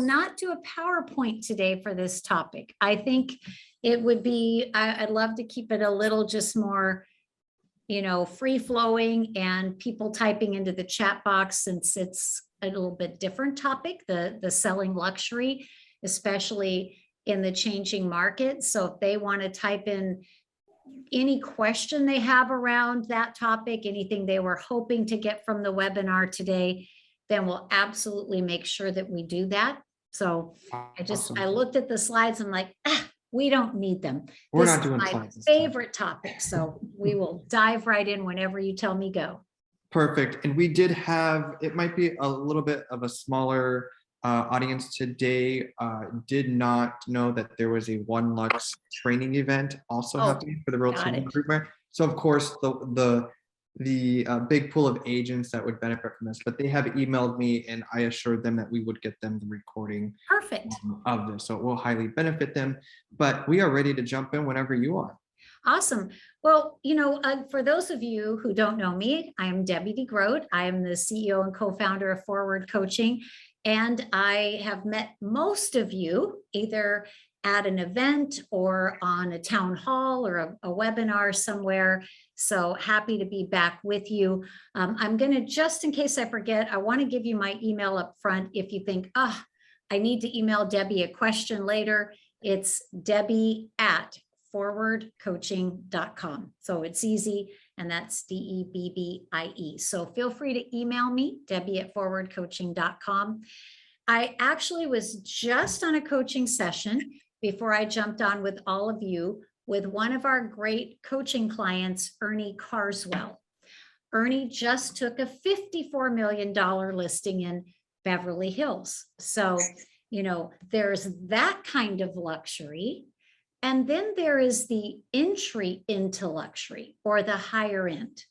not do a PowerPoint today for this topic. I think it would be, I'd love to keep it a little just more, free flowing and people typing into the chat box, since it's a little bit different topic, the selling luxury, especially in the changing market. So if they want to type in any question they have around that topic, anything they were hoping to get from the webinar today, then we'll absolutely make sure that we do that. So Awesome. I looked at the slides and like, we don't need them. We're This not doing is my slides this time. favorite topic. So we will dive right in whenever you tell me go. Perfect. And we did have, it might be a little bit of a smaller audience today. Did not know that there was a One Lux training event also happening for the Realty Group. So of course the big pool of agents that would benefit from this, but they have emailed me and I assured them that we would get them the recording of this. So it will highly benefit them, but we are ready to jump in whenever you are. Awesome. Well, for those of you who don't know me, I am Debbie Grote. I am the CEO and co-founder of Forward Coaching, and I have met most of you either at an event or on a town hall or a webinar somewhere. So happy to be back with you. I'm going to, just in case I forget, I want to give you my email up front. If you think, I need to email Debbie a question later, it's Debbie@forwardcoaching.com. So it's easy, and that's DEBBIE. So feel free to email me, Debbie@forwardcoaching.com. I actually was just on a coaching session before I jumped on with all of you with one of our great coaching clients, Ernie Carswell. Ernie just took a $54 million listing in Beverly Hills. So, there's that kind of luxury. And then there is the entry into luxury, or the higher end.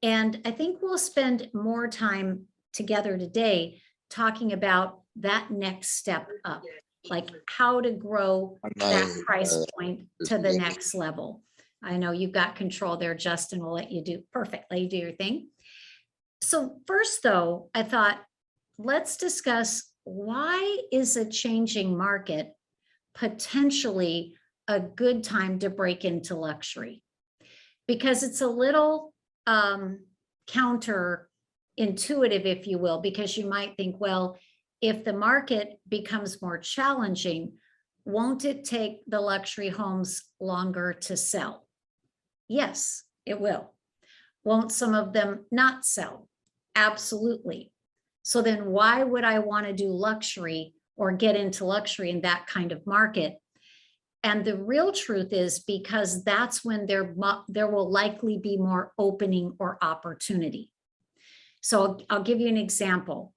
And I think we'll spend more time together today talking about that next step up, like how to grow that price point to the next level. I know you've got control there, Justin. We'll let you do your thing. So first, though, I thought, let's discuss, why is a changing market potentially a good time to break into luxury? Because it's a little counterintuitive, if you will, because you might think, well, if the market becomes more challenging, won't it take the luxury homes longer to sell? Yes, it will. Won't some of them not sell? Absolutely. So then why would I want to do luxury or get into luxury in that kind of market? And the real truth is, because that's when there will likely be more opening or opportunity. So I'll give you an example.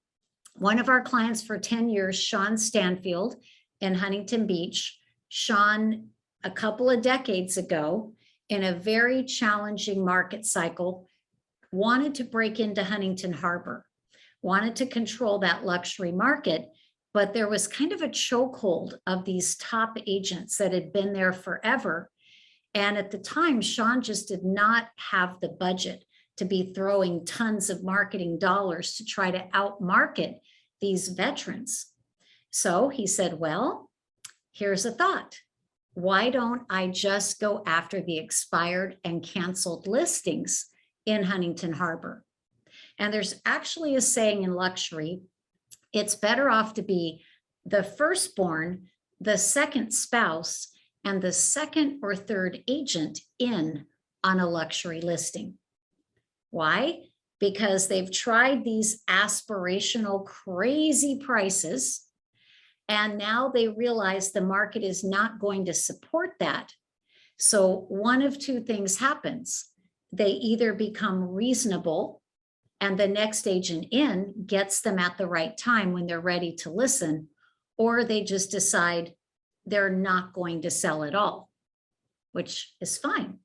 One of our clients for 10 years, Sean Stanfield in Huntington Beach, Sean, a couple of decades ago, in a very challenging market cycle, wanted to break into Huntington Harbor, wanted to control that luxury market, but there was kind of a chokehold of these top agents that had been there forever. And at the time, Sean just did not have the budget to be throwing tons of marketing dollars to try to outmarket these veterans. So he said, well, here's a thought. Why don't I just go after the expired and canceled listings in Huntington Harbor? And there's actually a saying in luxury, it's better off to be the firstborn, the second spouse, and the second or third agent in on a luxury listing. Why? Because they've tried these aspirational, crazy prices, and now they realize the market is not going to support that. So one of two things happens. They either become reasonable, and the next agent in gets them at the right time when they're ready to listen, or they just decide they're not going to sell at all, which is fine.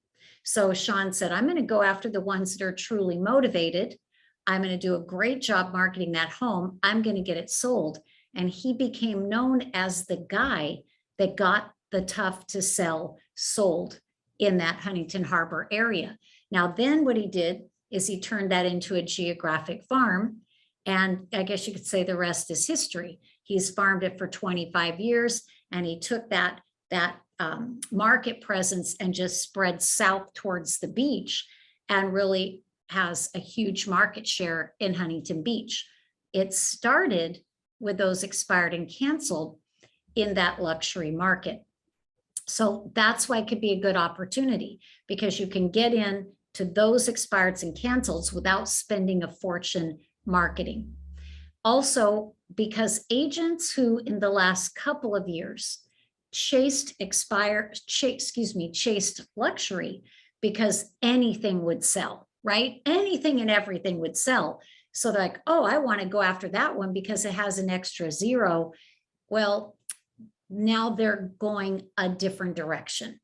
So Sean said, I'm going to go after the ones that are truly motivated. I'm going to do a great job marketing that home. I'm going to get it sold. And he became known as the guy that got the tough to sell sold in that Huntington Harbor area. Now, then what he did is he turned that into a geographic farm. And I guess you could say the rest is history. He's farmed it for 25 years, and he took that market presence and just spread south towards the beach and really has a huge market share in Huntington Beach. It started with those expired and canceled in that luxury market. So that's why it could be a good opportunity, because you can get in to those expireds and cancels without spending a fortune marketing. Also, because agents who in the last couple of years chased luxury because anything would sell, right? Anything and everything would sell. So like, oh, I want to go after that one because it has an extra zero. Well, now they're going a different direction,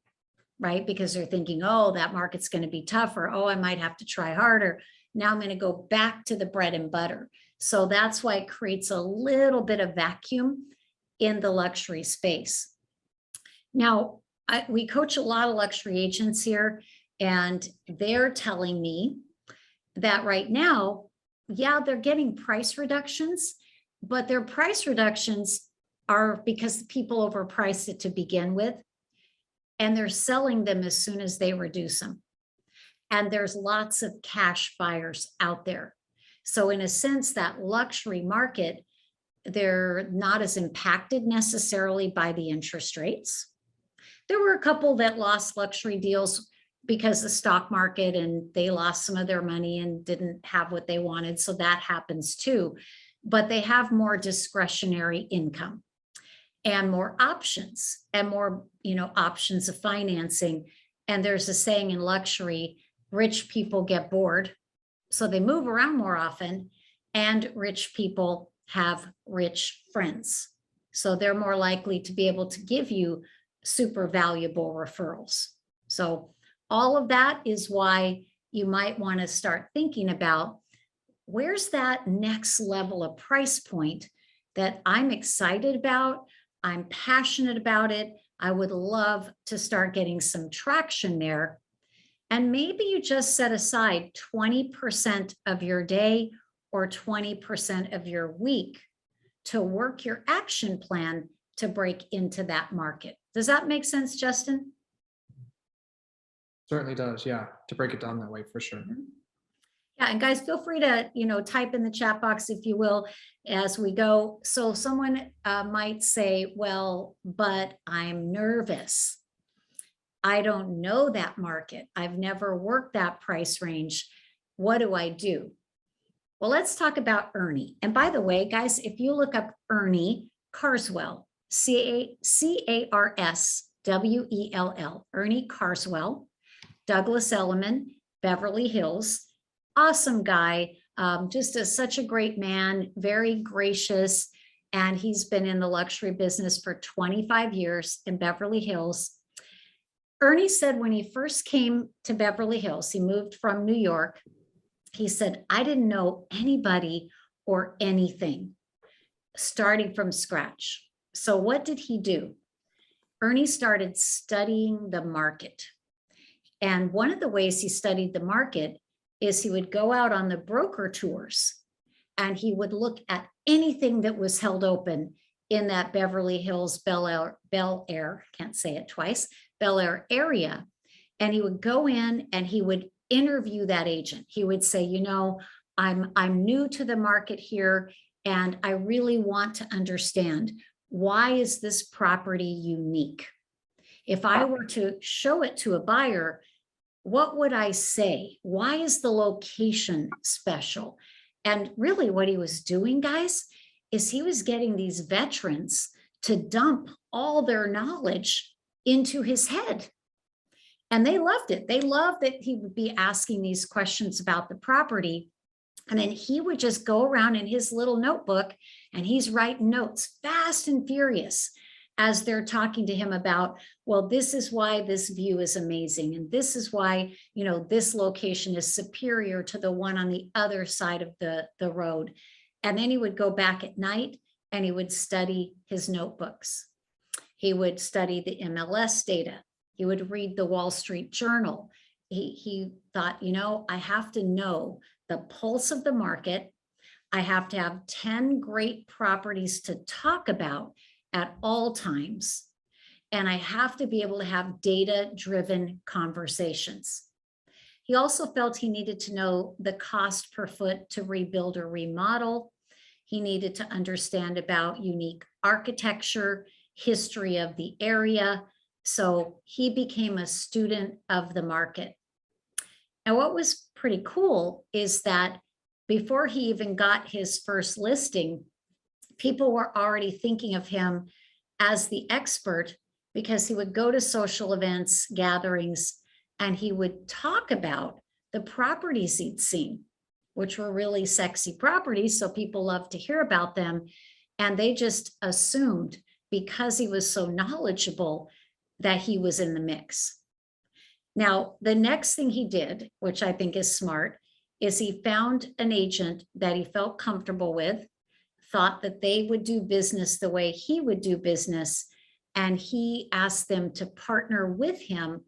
right? Because they're thinking, oh, that market's going to be tougher. Oh, I might have to try harder. Now I'm going to go back to the bread and butter. So that's why it creates a little bit of vacuum in the luxury space. Now, we coach a lot of luxury agents here, and they're telling me that right now, yeah, they're getting price reductions, but their price reductions are because people overpriced it to begin with, and they're selling them as soon as they reduce them. And there's lots of cash buyers out there. So in a sense, that luxury market, they're not as impacted necessarily by the interest rates. There were a couple that lost luxury deals because the stock market, and they lost some of their money and didn't have what they wanted. So that happens too. But they have more discretionary income and more options, and more, options of financing. And there's a saying in luxury, rich people get bored, so they move around more often, and rich people have rich friends. So they're more likely to be able to give you super valuable referrals. So all of that is why you might want to start thinking about, where's that next level of price point that I'm excited about, I'm passionate about it, I would love to start getting some traction there. And maybe you just set aside 20% of your day or 20% of your week to work your action plan to break into that market. Does that make sense, Justin? Certainly does, yeah, to break it down that way for sure. Yeah, and guys, feel free to, type in the chat box, if you will, as we go. So someone might say, well, but I'm nervous. I don't know that market. I've never worked that price range. What do I do? Well, let's talk about Ernie. And by the way, guys, if you look up Ernie Carswell, Carswell, Ernie Carswell, Douglas Elliman, Beverly Hills, awesome guy, just such a great man, very gracious. And he's been in the luxury business for 25 years in Beverly Hills. Ernie said when he first came to Beverly Hills, he moved from New York. He said, I didn't know anybody or anything, starting from scratch. So what did he do? Ernie started studying the market. And one of the ways he studied the market is he would go out on the broker tours, and he would look at anything that was held open in that Beverly Hills, Bel Air, can't say it twice, Bel Air area. And he would go in and he would interview that agent. He would say, I'm new to the market here, and I really want to understand, why is this property unique? If I were to show it to a buyer, what would I say? Why is the location special? And really what he was doing, guys, is he was getting these veterans to dump all their knowledge into his head. And they loved it. They loved that he would be asking these questions about the property. And then he would just go around in his little notebook, and he's writing notes fast and furious as they're talking to him about, well, this is why this view is amazing. And this is why, this location is superior to the one on the other side of the road. And then he would go back at night and he would study his notebooks. He would study the MLS data. He would read the Wall Street Journal. He thought, I have to know the pulse of the market. I have to have 10 great properties to talk about at all times. And I have to be able to have data-driven conversations. He also felt he needed to know the cost per foot to rebuild or remodel. He needed to understand about unique architecture, history of the area. So he became a student of the market. And what was pretty cool is that before he even got his first listing, people were already thinking of him as the expert because he would go to social events, gatherings, and he would talk about the properties he'd seen, which were really sexy properties. So people loved to hear about them. And they just assumed because he was so knowledgeable that he was in the mix. Now, the next thing he did, which I think is smart, is he found an agent that he felt comfortable with, thought that they would do business the way he would do business, and he asked them to partner with him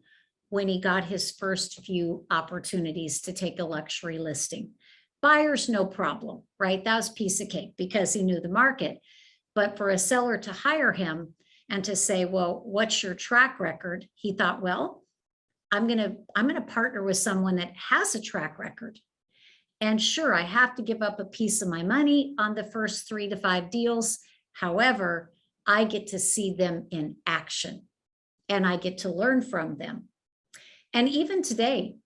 when he got his first few opportunities to take a luxury listing. Buyers, no problem, right? That was piece of cake because he knew the market. But for a seller to hire him and to say, well, what's your track record? He thought, well, I'm gonna partner with someone that has a track record. And sure, I have to give up a piece of my money on the first 3 to 5 deals. However, I get to see them in action and I get to learn from them. And even today,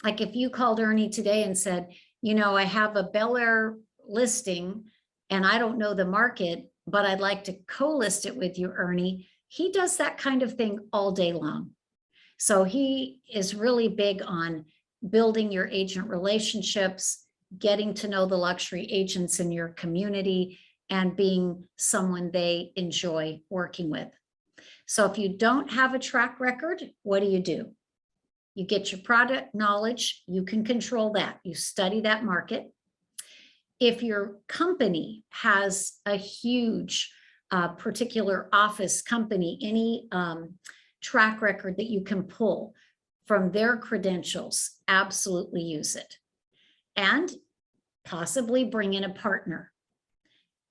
like if you called Ernie today and said, I have a Bel Air listing and I don't know the market, but I'd like to co-list it with you, Ernie. He does that kind of thing all day long. So he is really big on building your agent relationships, getting to know the luxury agents in your community, and being someone they enjoy working with. So if you don't have a track record, what do? You get your product knowledge, you can control that. You study that market. If your company has a huge particular office company, any track record that you can pull from their credentials, absolutely use it. And possibly bring in a partner.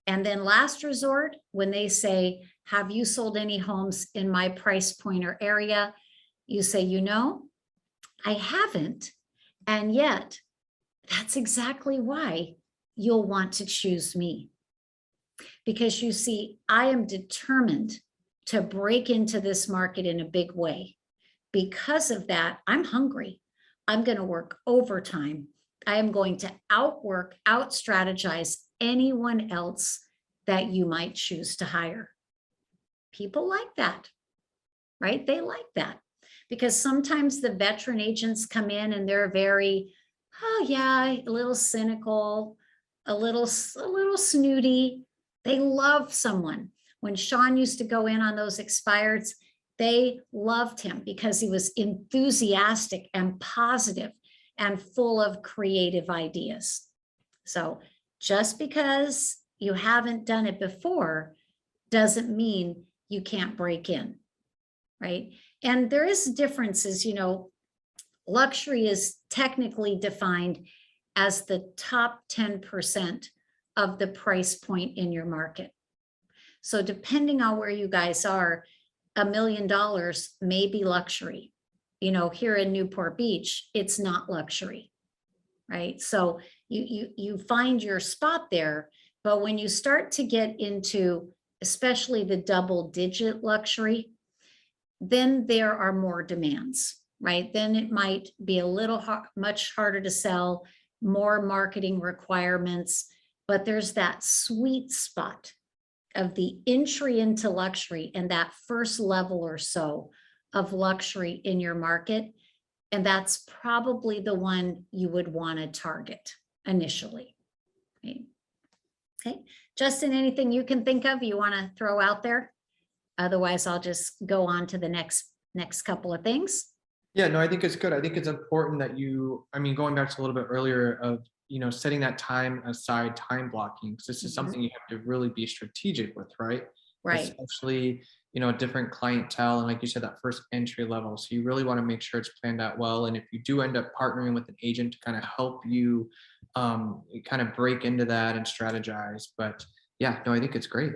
And then last resort, when they say, have you sold any homes in my price point or area? You say, I haven't. And yet, that's exactly why you'll want to choose me. Because you see, I am determined to break into this market in a big way. Because of that, I'm hungry. I'm going to work overtime. I am going to outwork, out strategize anyone else that you might choose to hire. People like that, right? They like that because sometimes the veteran agents come in and they're very, oh yeah, a little cynical, a little snooty. They love someone. When Sean used to go in on those expireds, they loved him because he was enthusiastic and positive and full of creative ideas. So just because you haven't done it before doesn't mean you can't break in, right? And there is differences, luxury is technically defined as the top 10% of the price point in your market. So depending on where you guys are, $1 million may be luxury. Here in Newport Beach, it's not luxury, right? So you find your spot there, but when you start to get into, especially the double-digit luxury, then there are more demands, right? Then it might be a little much harder to sell, more marketing requirements, but there's that sweet spot of the entry into luxury and that first level or so of luxury in your market. And that's probably the one you would want to target initially. Okay. Justin, anything you can think of you want to throw out there? Otherwise, I'll just go on to the next couple of things. Yeah, no, I think it's good. I think it's important that going back to a little bit earlier of, setting that time aside, time blocking, because this is something you have to really be strategic with, right? Right. Especially, a different clientele. And like you said, that first entry level. So you really want to make sure it's planned out well. And if you do end up partnering with an agent to kind of help you kind of break into that and strategize. But yeah, no, I think it's great.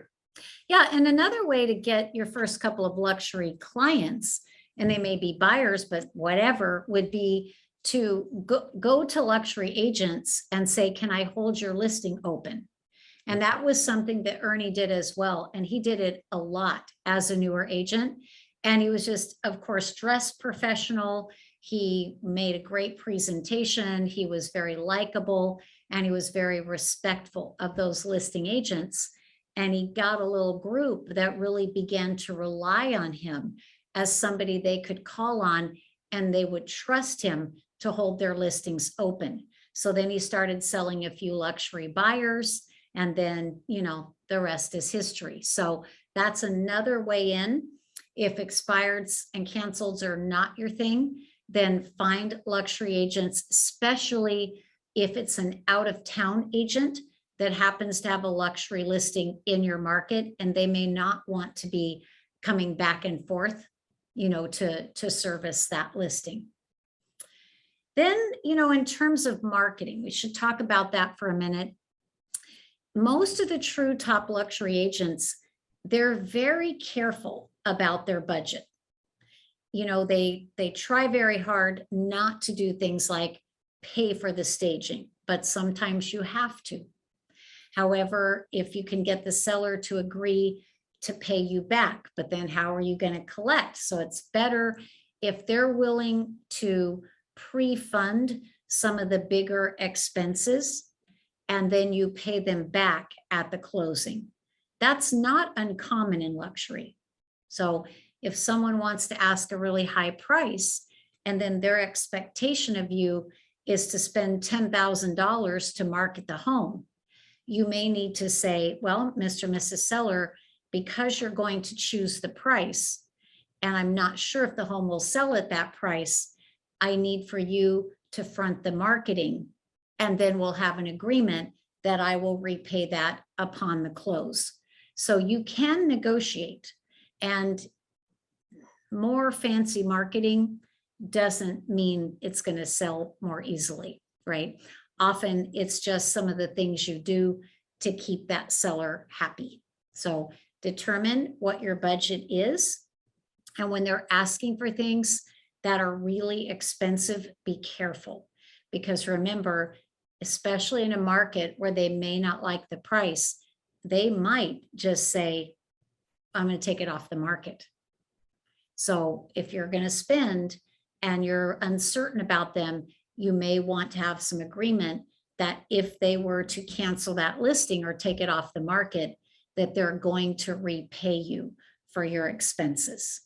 Yeah, and another way to get your first couple of luxury clients, and they may be buyers, but whatever, would be to go to luxury agents and say, can I hold your listing open? And that was something that Ernie did as well. And he did it a lot as a newer agent. And he was just, of course, dressed professional. He made a great presentation. He was very likable and he was very respectful of those listing agents. And he got a little group that really began to rely on him as somebody they could call on, and they would trust him to hold their listings open. So then he started selling a few luxury buyers, and then, the rest is history. So that's another way in. If expireds and canceleds are not your thing, then find luxury agents, especially if it's an out of town agent that happens to have a luxury listing in your market, and they may not want to be coming back and forth, to service that listing. Then, in terms of marketing, we should talk about that for a minute. Most of the true top luxury agents, they're very careful about their budget. They try very hard not to do things like pay for the staging, but sometimes you have to. However, if you can get the seller to agree to pay you back, but then how are you going to collect? So it's better if they're willing to pre-fund some of the bigger expenses, and then you pay them back at the closing. That's not uncommon in luxury. So if someone wants to ask a really high price, and then their expectation of you is to spend $10,000 to market the home, you may need to say, well, Mr. and Mrs. Seller, because you're going to choose the price, and I'm not sure if the home will sell at that price, I need for you to front the marketing, and then we'll have an agreement that I will repay that upon the close. So you can negotiate, and more fancy marketing doesn't mean it's going to sell more easily, right? Often it's just some of the things you do to keep that seller happy. So determine what your budget is. And when they're asking for things that are really expensive, be careful. Because remember, especially in a market where they may not like the price, they might just say, I'm going to take it off the market. So if you're going to spend and you're uncertain about them, you may want to have some agreement that if they were to cancel that listing or take it off the market, that they're going to repay you for your expenses.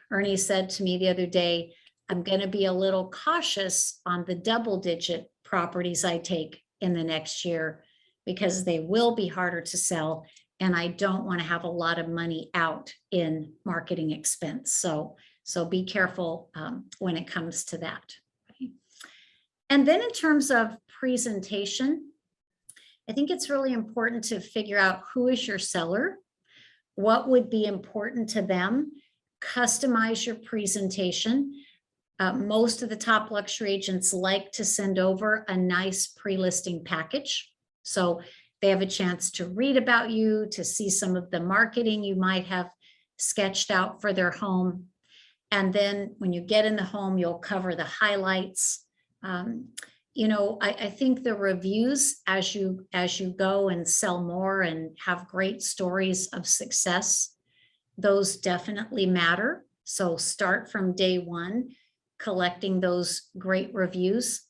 Ernie said to me the other day, I'm going to be a little cautious on the double-digit properties I take in the next year because they will be harder to sell, and I don't want to have a lot of money out in marketing expense. So be careful when it comes to that. Right? And then in terms of presentation, I think it's really important to figure out who is your seller, what would be important to them, customize your presentation. Most of the top luxury agents like to send over a nice pre-listing package. So they have a chance to read about you, to see some of the marketing you might have sketched out for their home. And then when you get in the home, you'll cover the highlights. I think the reviews as you go and sell more and have great stories of success, those definitely matter. So start from day one, collecting those great reviews.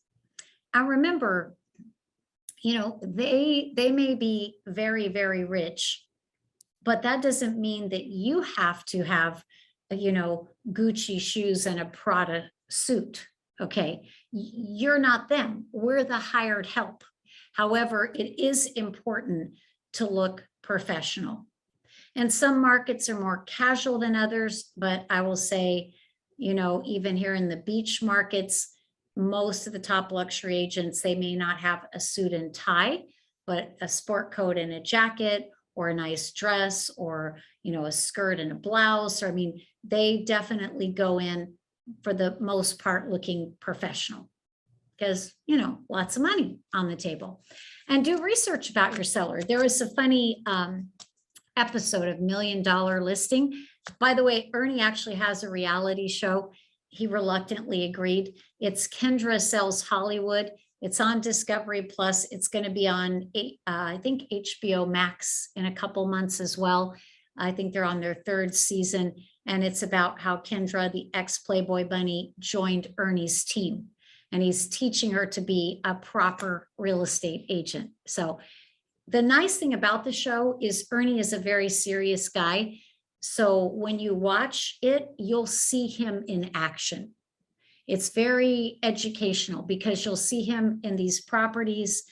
And remember, they may be very, very rich, but that doesn't mean that you have to have, Gucci shoes and a Prada suit. Okay. You're not them. We're the hired help. However, it is important to look professional. And some markets are more casual than others, but I will say, even here in the beach markets, most of the top luxury agents, they may not have a suit and tie, but a sport coat and a jacket, or a nice dress, or, a skirt and a blouse. Or, they definitely go in for the most part looking professional. because, lots of money on the table. And do research about your seller. There was a funny episode of $1 Million Listing. By the way, Ernie actually has a reality show. He reluctantly agreed. It's Kendra Sells Hollywood. It's on Discovery Plus. It's going to be on, I think, HBO Max in a couple months as well. I think they're on their 3rd season. And it's about how Kendra, the ex-Playboy bunny, joined Ernie's team. And he's teaching her to be a proper real estate agent. So the nice thing about the show is Ernie is a very serious guy. So when you watch it, you'll see him in action. It's very educational because you'll see him in these properties.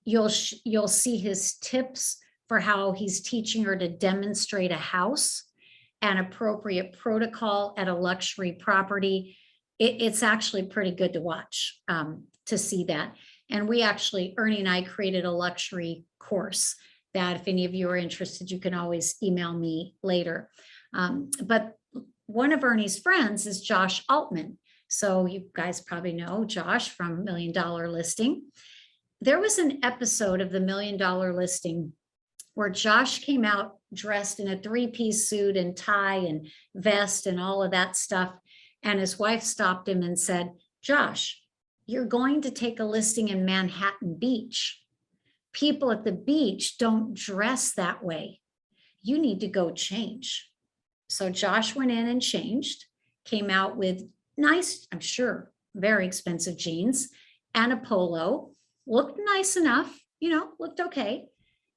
You'll see his tips for how he's teaching her to demonstrate a house and appropriate protocol at a luxury property. It's actually pretty good to watch, to see that. And Ernie and I created a luxury course that if any of you are interested, you can always email me later. But one of Ernie's friends is Josh Altman. So you guys probably know Josh from $1 Million Listing. There was an episode of the $1 Million Listing where Josh came out dressed in a 3-piece suit and tie and vest and all of that stuff. And his wife stopped him and said, "Josh, you're going to take a listing in Manhattan Beach. People at the beach don't dress that way. You need to go change." So Josh went in and changed, came out with nice, I'm sure, very expensive jeans and a polo, looked nice enough, looked okay.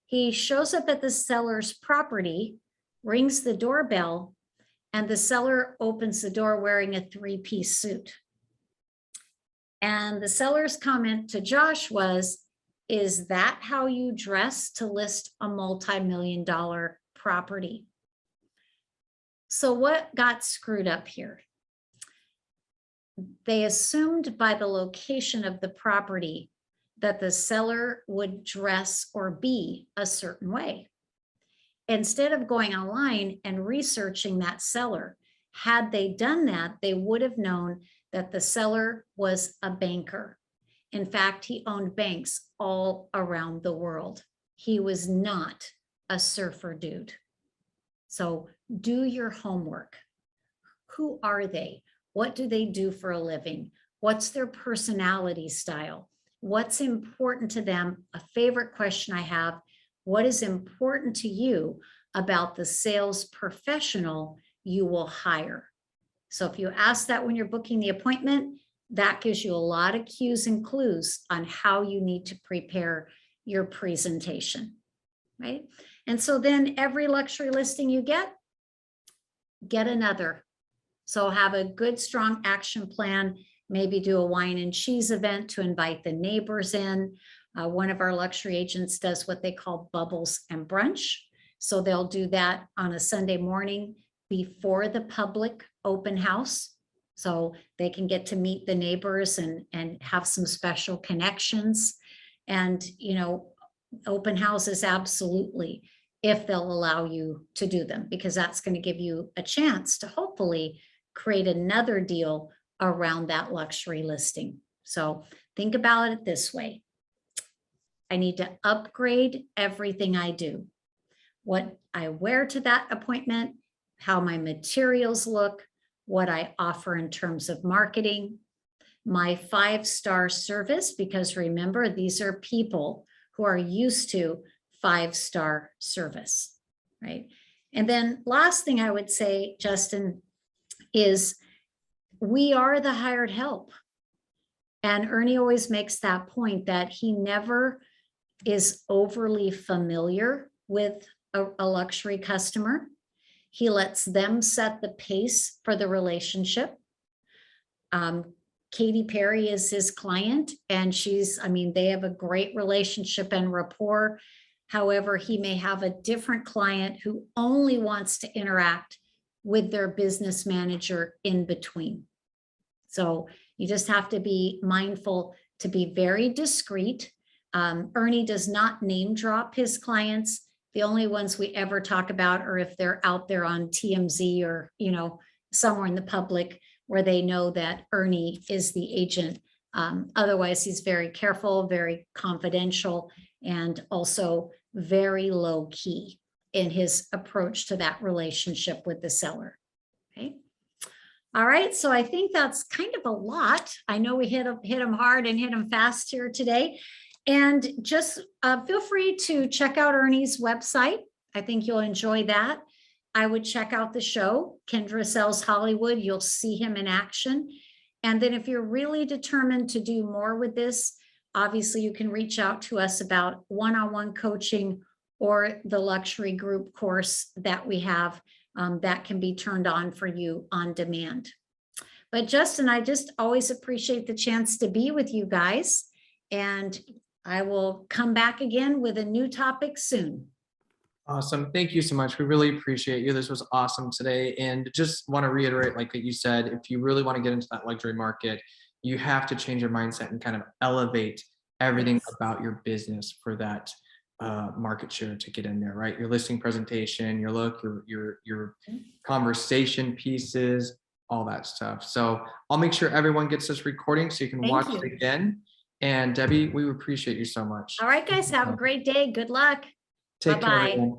He shows up at the seller's property, rings the doorbell, and the seller opens the door wearing a 3-piece suit. And the seller's comment to Josh was, "Is that how you dress to list a multi-million-dollar property?" So what got screwed up here? They assumed by the location of the property that the seller would dress or be a certain way. Instead of going online and researching that seller, had they done that, they would have known that the seller was a banker. In fact, he owned banks all around the world. He was not a surfer dude. So do your homework. Who are they? What do they do for a living? What's their personality style? What's important to them? A favorite question I have: what is important to you about the sales professional you will hire? So if you ask that when you're booking the appointment, that gives you a lot of cues and clues on how you need to prepare your presentation, right? And so then every luxury listing you get another. So have a good, strong action plan. Maybe do a wine and cheese event to invite the neighbors in. One of our luxury agents does what they call bubbles and brunch. So they'll do that on a Sunday morning before the public open house. So they can get to meet the neighbors and have some special connections. And, open houses, absolutely, if they'll allow you to do them, because that's going to give you a chance to hopefully create another deal around that luxury listing. So think about it this way. I need to upgrade everything I do. What I wear to that appointment, how my materials look, what I offer in terms of marketing, my 5-star service, because remember, these are people who are used to 5-star service, right? And then last thing I would say, Justin, is we are the hired help. And Ernie always makes that point that he never is overly familiar with a luxury customer. He lets them set the pace for the relationship. Katy Perry is his client, and they have a great relationship and rapport. However, he may have a different client who only wants to interact with their business manager in between. So you just have to be mindful to be very discreet. Ernie does not name drop his clients. The only ones we ever talk about are if they're out there on TMZ or, somewhere in the public where they know that Ernie is the agent Otherwise, he's very careful, very confidential, and also very low key in his approach to that relationship with the seller. Okay. All right, so I think that's kind of a lot. I know we hit him hard and hit him fast here today. And just feel free to check out Ernie's website. I think you'll enjoy that. I would check out the show, Kendra Sells Hollywood. You'll see him in action. And then if you're really determined to do more with this, obviously you can reach out to us about one-on-one coaching or the luxury group course that we have that can be turned on for you on demand. But Justin, I just always appreciate the chance to be with you guys. And I will come back again with a new topic soon. Awesome. Thank you so much. We really appreciate you. This was awesome today. And just want to reiterate, like you said, if you really want to get into that luxury market, you have to change your mindset and kind of elevate everything Yes. about your business for that market share to get in there, right? Your listing presentation, your look, your conversation pieces, all that stuff. So I'll make sure everyone gets this recording so you can Thank watch you. it again. And Debbie, we appreciate you so much. All right, guys, have a great day. Good luck. Take care, Bye-bye. everyone.